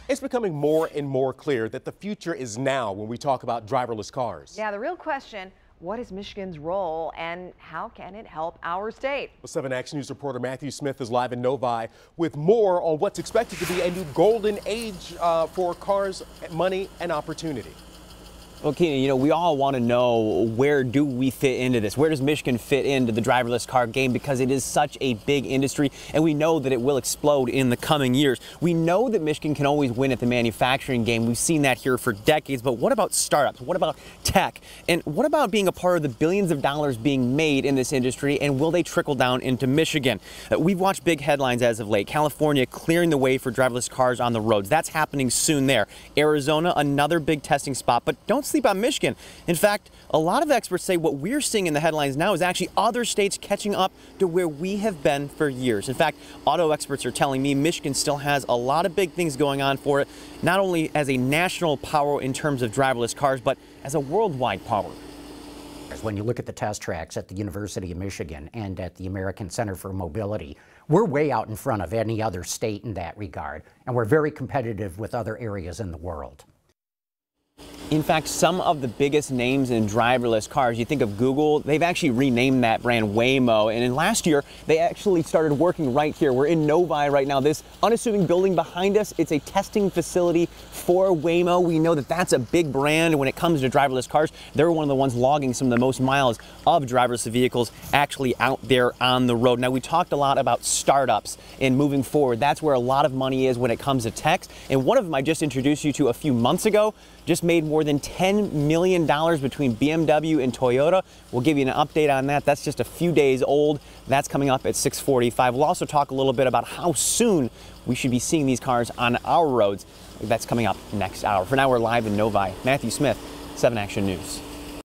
It's becoming more and more clear that the future is now when we talk about driverless cars. Yeah, the real question, what is Michigan's role and how can it help our state? Well, 7 Action News reporter Matthew Smith is live in Novi with more on what's expected to be a new golden age for cars, money, and opportunity. Well, Keenan, we all want to know, where do we fit into this? Where does Michigan fit into the driverless car game? Because it is such a big industry, and we know that it will explode in the coming years. We know that Michigan can always win at the manufacturing game. We've seen that here for decades. But what about startups? What about tech? And what about being a part of the billions of dollars being made in this industry? And will they trickle down into Michigan? We've watched big headlines as of late. California clearing the way for driverless cars on the roads. That's happening soon there. Arizona, another big testing spot. But don't sleep on Michigan. In fact, a lot of experts say what we're seeing in the headlines now is actually other states catching up to where we have been for years. In fact, auto experts are telling me Michigan still has a lot of big things going on for it, not only as a national power in terms of driverless cars, but as a worldwide power. When you look at the test tracks at the University of Michigan and at the American Center for Mobility, we're way out in front of any other state in that regard, and we're very competitive with other areas in the world. In fact, some of the biggest names in driverless cars, you think of Google, they've actually renamed that brand Waymo. And in last year, they actually started working right here. We're in Novi right now. This unassuming building behind us, it's a testing facility for Waymo. We know that that's a big brand when it comes to driverless cars. They're one of the ones logging some of the most miles of driverless vehicles actually out there on the road. Now, we talked a lot about startups and moving forward. That's where a lot of money is when it comes to tech. And one of them I just introduced you to a few months ago just made more than $10 million between BMW and Toyota. We'll give you an update on that. That's just a few days old. That's coming up at 6:45. We'll also talk a little bit about how soon we should be seeing these cars on our roads. That's coming up next hour. For now, we're live in Novi. Matthew Smith, 7 Action News.